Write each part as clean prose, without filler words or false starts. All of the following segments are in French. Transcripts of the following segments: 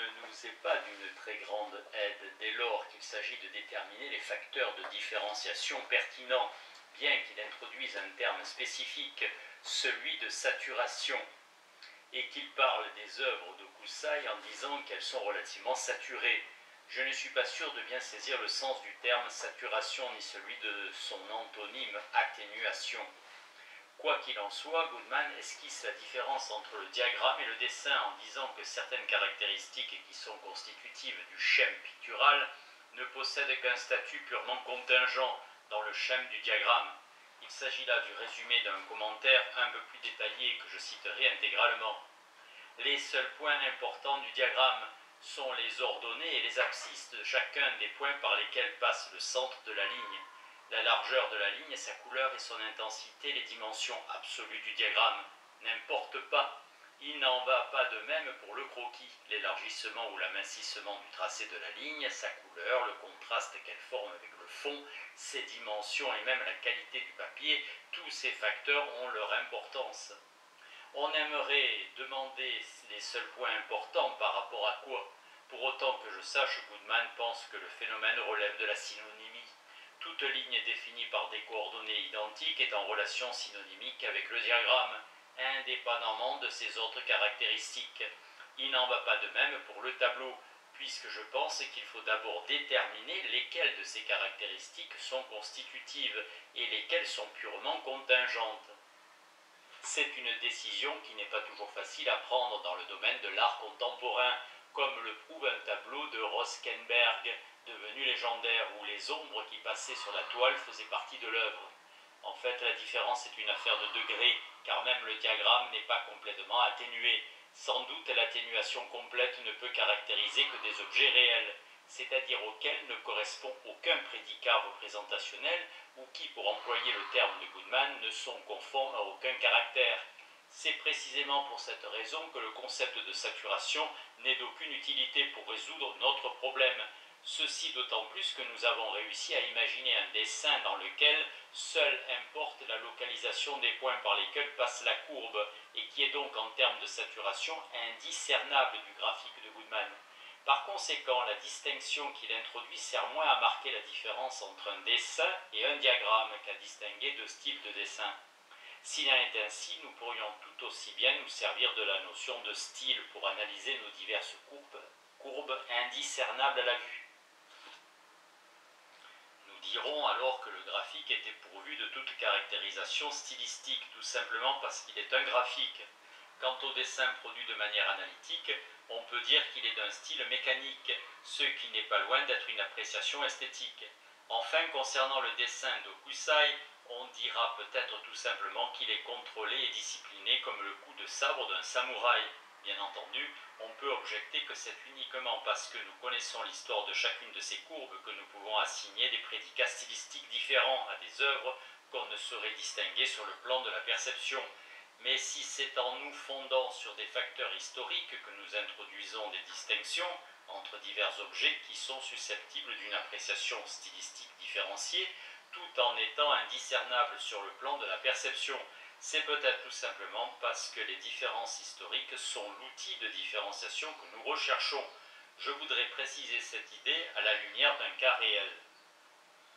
ne nous est pas d'une très grande aide dès lors qu'il s'agit de déterminer les facteurs de différenciation pertinents, bien qu'il introduise un terme spécifique, celui de saturation, et qu'il parle des œuvres d'Hokusai en disant qu'elles sont relativement saturées. Je ne suis pas sûr de bien saisir le sens du terme saturation ni celui de son antonyme atténuation. Quoi qu'il en soit, Goodman esquisse la différence entre le diagramme et le dessin en disant que certaines caractéristiques qui sont constitutives du schème pictural ne possèdent qu'un statut purement contingent dans le schème du diagramme. Il s'agit là du résumé d'un commentaire un peu plus détaillé que je citerai intégralement. Les seuls points importants du diagramme sont les ordonnées et les abscisses de chacun des points par lesquels passe le centre de la ligne. La largeur de la ligne, sa couleur et son intensité, les dimensions absolues du diagramme, n'importent pas. Il n'en va pas de même pour le croquis, l'élargissement ou l'amincissement du tracé de la ligne, sa couleur, le contraste qu'elle forme avec le fond, ses dimensions et même la qualité du papier, tous ces facteurs ont leur importance. On aimerait demander les seuls points importants par rapport à quoi. Pour autant que je sache, Goodman pense que le phénomène relève de la synonymie. Toute ligne définie par des coordonnées identiques est en relation synonymique avec le diagramme, indépendamment de ses autres caractéristiques. Il n'en va pas de même pour le tableau, puisque je pense qu'il faut d'abord déterminer lesquelles de ces caractéristiques sont constitutives et lesquelles sont purement contingentes. C'est une décision qui n'est pas toujours facile à prendre dans le domaine de l'art contemporain, comme le prouve un tableau de Roskenberg, devenu légendaire, où les ombres qui passaient sur la toile faisaient partie de l'œuvre. En fait, la différence est une affaire de degrés, car même le diagramme n'est pas complètement atténué. Sans doute, l'atténuation complète ne peut caractériser que des objets réels, c'est-à-dire auxquels ne correspond aucun prédicat représentationnel ou qui, pour employer le terme de Goodman, ne sont conformes à aucun caractère. C'est précisément pour cette raison que le concept de saturation n'est d'aucune utilité pour résoudre notre problème. Ceci d'autant plus que nous avons réussi à imaginer un dessin dans lequel seule importe la localisation des points par lesquels passe la courbe et qui est donc en termes de saturation indiscernable du graphique de Goodman. Par conséquent, la distinction qu'il introduit sert moins à marquer la différence entre un dessin et un diagramme qu'à distinguer deux styles de dessin. S'il en est ainsi, nous pourrions tout aussi bien nous servir de la notion de style pour analyser nos diverses courbes indiscernables à la vue. Nous dirons alors que le graphique était pourvu de toute caractérisation stylistique, tout simplement parce qu'il est un graphique. Quant au dessin produit de manière analytique, on peut dire qu'il est d'un style mécanique, ce qui n'est pas loin d'être une appréciation esthétique. Enfin, concernant le dessin d'Hokusai, on dira peut-être tout simplement qu'il est contrôlé et discipliné comme le coup de sabre d'un samouraï. Bien entendu, on peut objecter que c'est uniquement parce que nous connaissons l'histoire de chacune de ces courbes que nous pouvons assigner des prédicats stylistiques différents à des œuvres qu'on ne saurait distinguer sur le plan de la perception. Mais si c'est en nous fondant sur des facteurs historiques que nous introduisons des distinctions entre divers objets qui sont susceptibles d'une appréciation stylistique différenciée, tout en étant indiscernables sur le plan de la perception, c'est peut-être tout simplement parce que les différences historiques sont l'outil de différenciation que nous recherchons. Je voudrais préciser cette idée à la lumière d'un cas réel.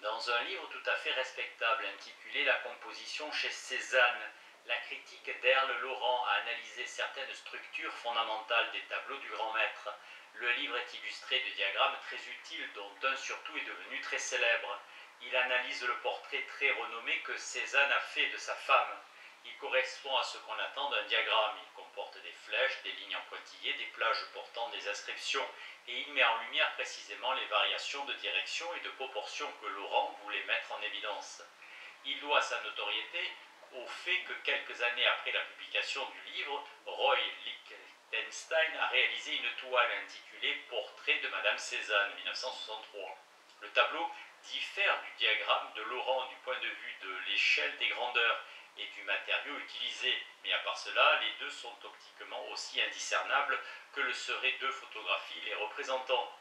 Dans un livre tout à fait respectable intitulé « La composition chez Cézanne », la critique d'Erle Laurent a analysé certaines structures fondamentales des tableaux du grand maître. Le livre est illustré de diagrammes très utiles, dont un surtout est devenu très célèbre. Il analyse le portrait très renommé que Cézanne a fait de sa femme. Il correspond à ce qu'on attend d'un diagramme. Il comporte des flèches, des lignes en pointillés, des plages portant des inscriptions, et il met en lumière précisément les variations de direction et de proportion que Laurent voulait mettre en évidence. Il doit sa notoriété au fait que quelques années après la publication du livre, Roy Lichtenstein a réalisé une toile intitulée « Portrait de Madame Cézanne » 1963. Le tableau diffère du diagramme de Laurent du point de vue de l'échelle des grandeurs et du matériau utilisé, mais à part cela, les deux sont optiquement aussi indiscernables que le seraient deux photographies les représentant.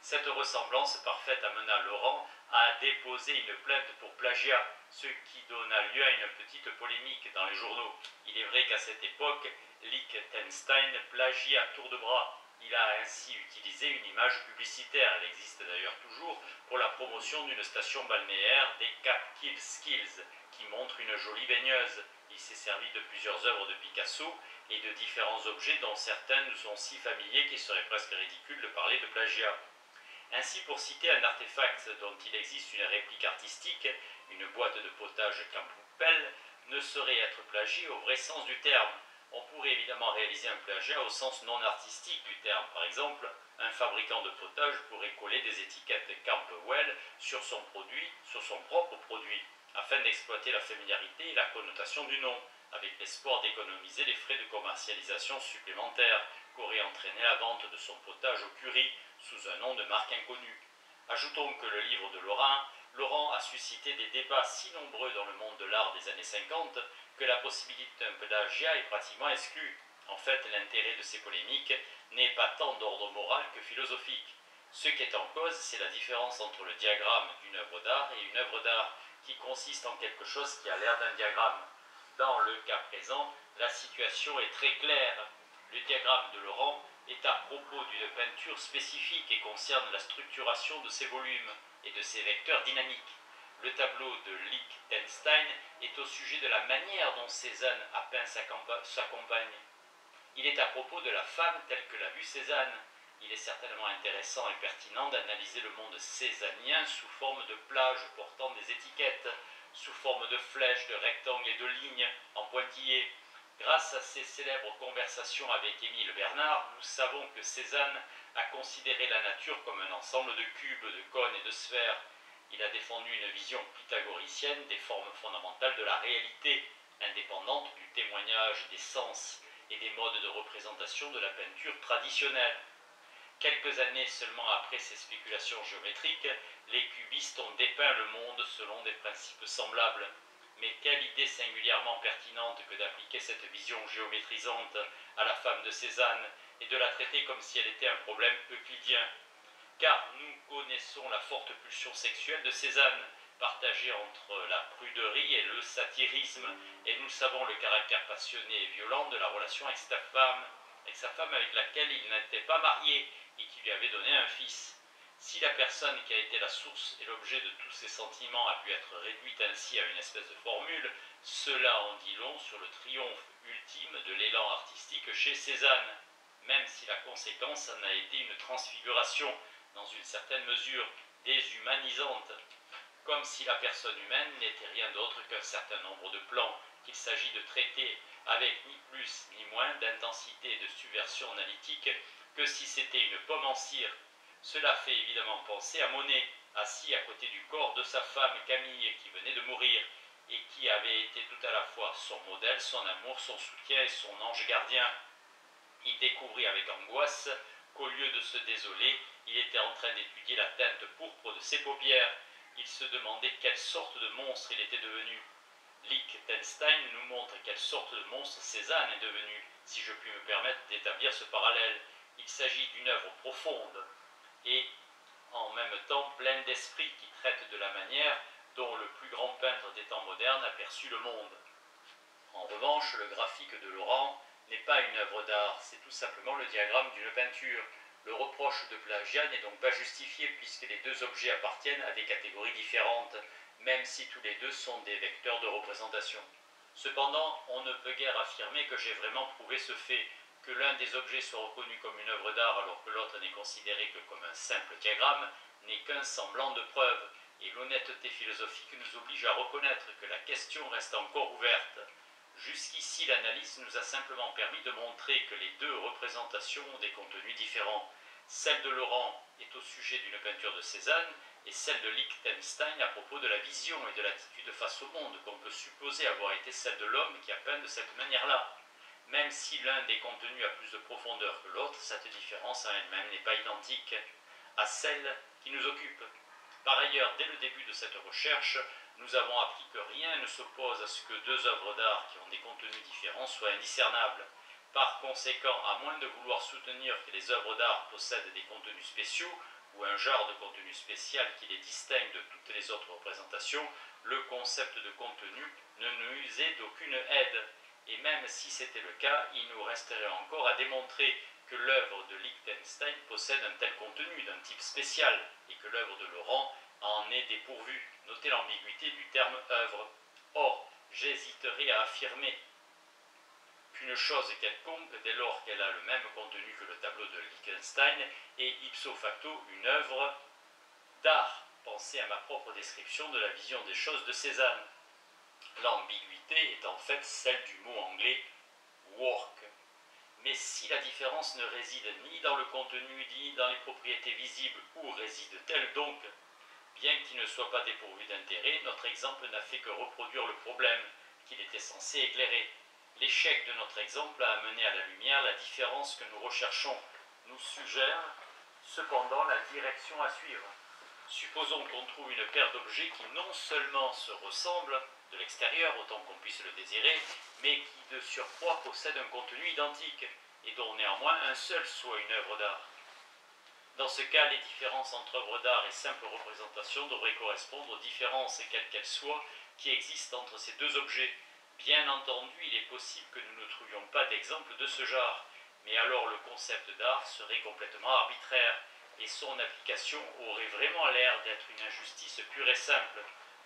Cette ressemblance parfaite amena Laurent à déposer une plainte pour plagiat, ce qui donna lieu à une petite polémique dans les journaux. Il est vrai qu'à cette époque, Lichtenstein plagiait à tour de bras. Il a ainsi utilisé une image publicitaire, elle existe d'ailleurs toujours, pour la promotion d'une station balnéaire des Catskills, qui montre une jolie baigneuse. Il s'est servi de plusieurs œuvres de Picasso et de différents objets dont certains nous sont si familiers qu'il serait presque ridicule de parler de plagiat. Ainsi, pour citer un artefact dont il existe une réplique artistique, une boîte de potage Campbell ne saurait être plagiée au vrai sens du terme. On pourrait évidemment réaliser un plagiat au sens non artistique du terme. Par exemple, un fabricant de potage pourrait coller des étiquettes Campbell sur son produit, sur son propre produit, afin d'exploiter la familiarité et la connotation du nom, avec l'espoir d'économiser les frais de commercialisation supplémentaires qu'aurait entraîné la vente de son potage au curry sous un nom de marque inconnue. Ajoutons que le livre de Laurent a suscité des débats si nombreux dans le monde de l'art des années 50 que la possibilité d'un plagiat est pratiquement exclue. En fait, l'intérêt de ces polémiques n'est pas tant d'ordre moral que philosophique. Ce qui est en cause, c'est la différence entre le diagramme d'une œuvre d'art et une œuvre d'art qui consiste en quelque chose qui a l'air d'un diagramme. Dans le cas présent, la situation est très claire. Le diagramme de Laurent est à propos d'une peinture spécifique et concerne la structuration de ses volumes et de ses vecteurs dynamiques. Le tableau de Liechtenstein est au sujet de la manière dont Cézanne a peint sa compagne. Il est à propos de la femme telle que l'a vue Cézanne. Il est certainement intéressant et pertinent d'analyser le monde cézannien sous forme de plages portant des étiquettes, sous forme de flèches, de rectangles et de lignes en pointillés. Grâce à ses célèbres conversations avec Émile Bernard, nous savons que Cézanne a considéré la nature comme un ensemble de cubes, de cônes et de sphères. Il a défendu une vision pythagoricienne des formes fondamentales de la réalité, indépendante du témoignage des sens et des modes de représentation de la peinture traditionnelle. Quelques années seulement après ces spéculations géométriques, les cubistes ont dépeint le monde selon des principes semblables. Mais quelle idée singulièrement pertinente que d'appliquer cette vision géométrisante à la femme de Cézanne et de la traiter comme si elle était un problème euclidien. Car nous connaissons la forte pulsion sexuelle de Cézanne, partagée entre la pruderie et le satirisme, et nous savons le caractère passionné et violent de la relation avec sa femme avec laquelle il n'était pas marié et qui lui avait donné un fils. Si la personne qui a été la source et l'objet de tous ces sentiments a pu être réduite ainsi à une espèce de formule, cela en dit long sur le triomphe ultime de l'élan artistique chez Cézanne, même si la conséquence en a été une transfiguration, dans une certaine mesure déshumanisante, comme si la personne humaine n'était rien d'autre qu'un certain nombre de plans qu'il s'agit de traiter avec ni plus ni moins d'intensité et de subversion analytique que si c'était une pomme en cire. Cela fait évidemment penser à Monet, assis à côté du corps de sa femme Camille qui venait de mourir et qui avait été tout à la fois son modèle, son amour, son soutien et son ange gardien. Il découvrit avec angoisse qu'au lieu de se désoler, il était en train d'étudier la teinte pourpre de ses paupières. Il se demandait quelle sorte de monstre il était devenu. Liechtenstein nous montre quelle sorte de monstre Cézanne est devenu, si je puis me permettre d'établir ce parallèle. Il s'agit d'une œuvre profonde et en même temps pleine d'esprit qui traite de la manière dont le plus grand peintre des temps modernes a perçu le monde. En revanche, le graphique de Laurent n'est pas une œuvre d'art, c'est tout simplement le diagramme d'une peinture. Le reproche de plagiat n'est donc pas justifié puisque les deux objets appartiennent à des catégories différentes, même si tous les deux sont des vecteurs de représentation. Cependant, on ne peut guère affirmer que j'ai vraiment prouvé ce fait, que l'un des objets soit reconnu comme une œuvre d'art alors que l'autre n'est considéré que comme un simple diagramme, n'est qu'un semblant de preuve, et l'honnêteté philosophique nous oblige à reconnaître que la question reste encore ouverte. Jusqu'ici, l'analyse nous a simplement permis de montrer que les deux représentations ont des contenus différents. Celle de Laurent est au sujet d'une peinture de Cézanne et celle de Liechtenstein à propos de la vision et de l'attitude face au monde qu'on peut supposer avoir été celle de l'homme qui a peint de cette manière-là. Même si l'un des contenus a plus de profondeur que l'autre, cette différence en elle-même n'est pas identique à celle qui nous occupe. Par ailleurs, dès le début de cette recherche, nous avons appris que rien ne s'oppose à ce que deux œuvres d'art qui ont des contenus différents soient indiscernables. Par conséquent, à moins de vouloir soutenir que les œuvres d'art possèdent des contenus spéciaux ou un genre de contenu spécial qui les distingue de toutes les autres représentations, le concept de contenu ne nous est d'aucune aide. Et même si c'était le cas, il nous resterait encore à démontrer que l'œuvre de Lichtenstein possède un tel contenu d'un type spécial et que l'œuvre de Laurent en est dépourvue. Notez l'ambiguïté du terme œuvre. Or, j'hésiterai à affirmer qu'une chose quelconque, dès lors qu'elle a le même contenu que le tableau de Lichtenstein, est ipso facto une œuvre d'art. Pensez à ma propre description de la vision des choses de Cézanne. L'ambiguïté est en fait celle du mot anglais work. Mais si la différence ne réside ni dans le contenu ni dans les propriétés visibles, où réside-t-elle donc? Bien qu'il ne soit pas dépourvu d'intérêt, notre exemple n'a fait que reproduire le problème qu'il était censé éclairer. L'échec de notre exemple a amené à la lumière la différence que nous recherchons, nous suggère cependant la direction à suivre. Supposons qu'on trouve une paire d'objets qui non seulement se ressemblent de l'extérieur autant qu'on puisse le désirer, mais qui de surcroît possèdent un contenu identique et dont néanmoins un seul soit une œuvre d'art. Dans ce cas, les différences entre œuvres d'art et simples représentations devraient correspondre aux différences, quelles qu'elles soient, qui existent entre ces deux objets. Bien entendu, il est possible que nous ne trouvions pas d'exemple de ce genre, mais alors le concept d'art serait complètement arbitraire, et son application aurait vraiment l'air d'être une injustice pure et simple,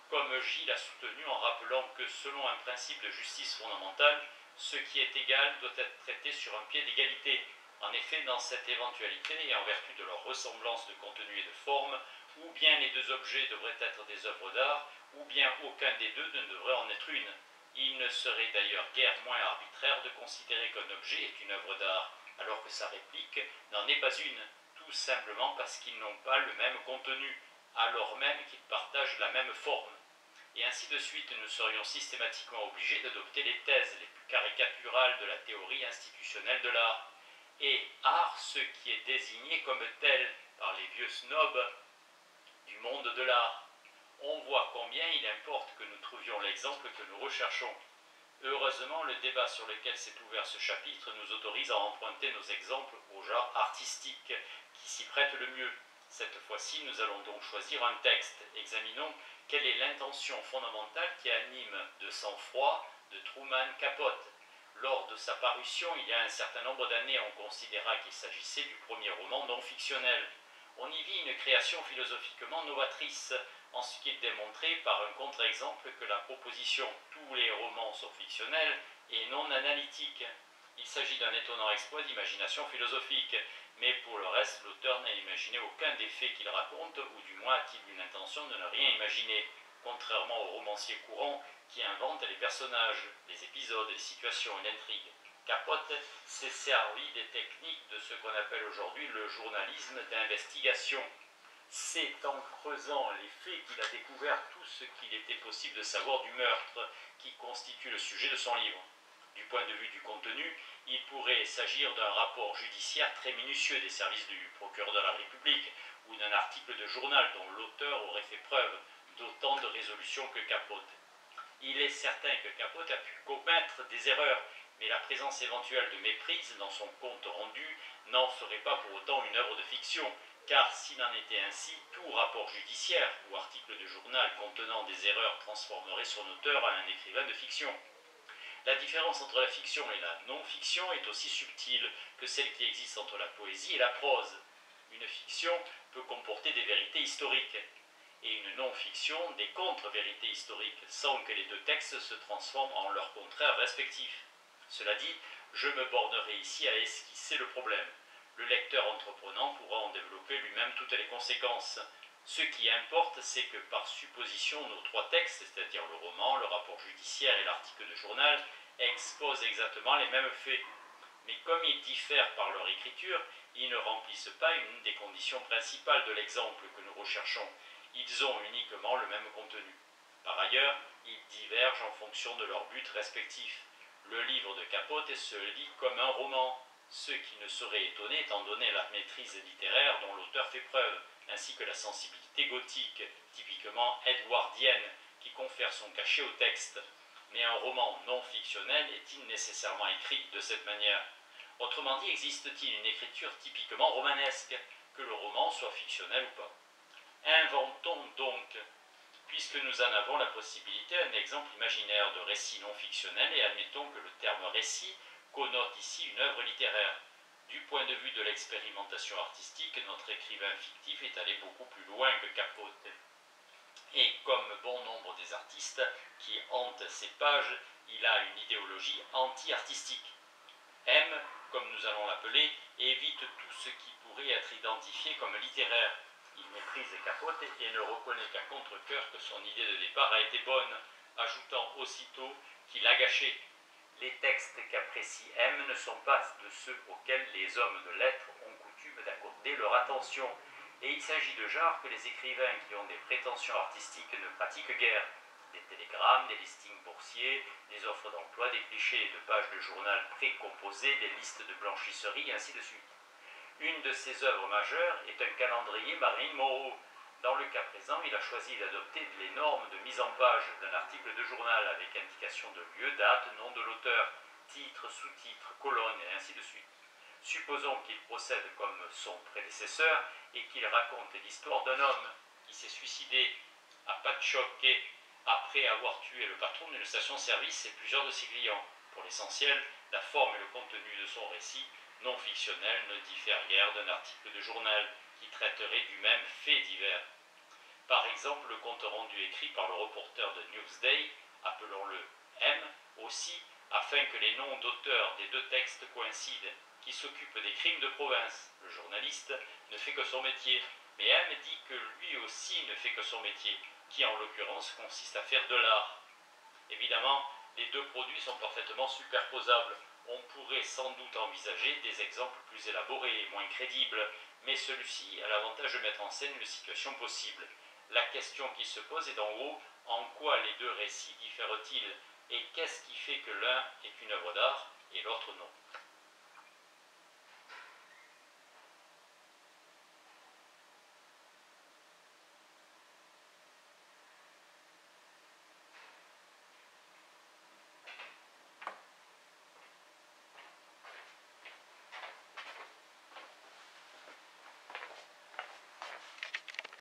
comme Gilles l'a soutenu en rappelant que selon un principe de justice fondamentale, ce qui est égal doit être traité sur un pied d'égalité. En effet, dans cette éventualité, et en vertu de leur ressemblance de contenu et de forme, ou bien les deux objets devraient être des œuvres d'art, ou bien aucun des deux ne devrait en être une. Il ne serait d'ailleurs guère moins arbitraire de considérer qu'un objet est une œuvre d'art, alors que sa réplique n'en est pas une, tout simplement parce qu'ils n'ont pas le même contenu, alors même qu'ils partagent la même forme. Et ainsi de suite, nous serions systématiquement obligés d'adopter les thèses les plus caricaturales de la théorie institutionnelle de l'art. Et art, ce qui est désigné comme tel par les vieux snobs du monde de l'art. On voit combien il importe que nous trouvions l'exemple que nous recherchons. Heureusement, le débat sur lequel s'est ouvert ce chapitre nous autorise à emprunter nos exemples au genre artistique qui s'y prête le mieux. Cette fois-ci, nous allons donc choisir un texte. Examinons quelle est l'intention fondamentale qui anime de sang-froid de Truman Capote. Lors de sa parution, il y a un certain nombre d'années, on considéra qu'il s'agissait du premier roman non fictionnel. On y vit une création philosophiquement novatrice, en ce qui est démontré par un contre-exemple que la proposition « tous les romans sont fictionnels » est non analytique. Il s'agit d'un étonnant exploit d'imagination philosophique, mais pour le reste, l'auteur n'a imaginé aucun des faits qu'il raconte, ou du moins a-t-il une intention de ne rien imaginer, contrairement aux romanciers courants qui inventent les personnages, les épisodes, les situations et l'intrigue. Capote s'est servi des techniques de ce qu'on appelle aujourd'hui le journalisme d'investigation. C'est en creusant les faits qu'il a découvert tout ce qu'il était possible de savoir du meurtre qui constitue le sujet de son livre. Du point de vue du contenu, il pourrait s'agir d'un rapport judiciaire très minutieux des services du procureur de la République ou d'un article de journal dont l'auteur aurait fait preuve d'autant de résolution que Capote. Il est certain que Capote a pu commettre des erreurs, mais la présence éventuelle de méprise dans son compte rendu n'en ferait pas pour autant une œuvre de fiction, car s'il en était ainsi, tout rapport judiciaire ou article de journal contenant des erreurs transformerait son auteur en un écrivain de fiction. La différence entre la fiction et la non-fiction est aussi subtile que celle qui existe entre la poésie et la prose. Une fiction peut comporter des vérités historiques, et une non-fiction des contre-vérités historiques, sans que les deux textes se transforment en leurs contraires respectifs. Cela dit, je me bornerai ici à esquisser le problème. Le lecteur entreprenant pourra en développer lui-même toutes les conséquences. Ce qui importe, c'est que par supposition, nos trois textes, c'est-à-dire le roman, le rapport judiciaire et l'article de journal, exposent exactement les mêmes faits. Mais comme ils diffèrent par leur écriture, ils ne remplissent pas une des conditions principales de l'exemple que nous recherchons. Ils ont uniquement le même contenu. Par ailleurs, ils divergent en fonction de leurs buts respectifs. Le livre de Capote se lit comme un roman, ce qui ne saurait étonner étant donné la maîtrise littéraire dont l'auteur fait preuve, ainsi que la sensibilité gothique, typiquement edwardienne, qui confère son cachet au texte. Mais un roman non fictionnel est-il nécessairement écrit de cette manière? Autrement dit, existe-t-il une écriture typiquement romanesque, que le roman soit fictionnel ou pas? Inventons donc, puisque nous en avons la possibilité, un exemple imaginaire de récit non fictionnel et admettons que le terme récit connote ici une œuvre littéraire. Du point de vue de l'expérimentation artistique, notre écrivain fictif est allé beaucoup plus loin que Capote. Et comme bon nombre des artistes qui hantent ces pages, il a une idéologie anti-artistique. M, comme nous allons l'appeler, évite tout ce qui pourrait être identifié comme littéraire. Il méprise Capote et ne reconnaît qu'à contre-cœur que son idée de départ a été bonne, ajoutant aussitôt qu'il a gâché. Les textes qu'apprécie M ne sont pas de ceux auxquels les hommes de lettres ont coutume d'accorder leur attention, et il s'agit de genres que les écrivains qui ont des prétentions artistiques ne pratiquent guère. Des télégrammes, des listings boursiers, des offres d'emploi, des clichés de pages de journal précomposées, des listes de blanchisserie, et ainsi de suite. Une de ses œuvres majeures est un calendrier Marilyn Monroe. Dans le cas présent, il a choisi d'adopter les normes de mise en page d'un article de journal avec indication de lieu, date, nom de l'auteur, titre, sous-titre, colonne, et ainsi de suite. Supposons qu'il procède comme son prédécesseur et qu'il raconte l'histoire d'un homme qui s'est suicidé à Patchogue après avoir tué le patron d'une station-service et plusieurs de ses clients. Pour l'essentiel, la forme et le contenu de son récit non fictionnel ne diffèrent guère d'un article de journal qui traiterait du même fait divers. Par exemple, le compte rendu écrit par le reporter de Newsday, appelons-le M, aussi, afin que les noms d'auteurs des deux textes coïncident, qui s'occupe des crimes de province. Le journaliste ne fait que son métier, mais M dit que lui aussi ne fait que son métier, qui en l'occurrence consiste à faire de l'art. Évidemment, les deux produits sont parfaitement superposables. On pourrait sans doute envisager des exemples plus élaborés et moins crédibles, mais celui-ci a l'avantage de mettre en scène une situation possible. La question qui se pose est en gros, en quoi les deux récits diffèrent-ils et qu'est-ce qui fait que l'un est une œuvre d'art et l'autre non?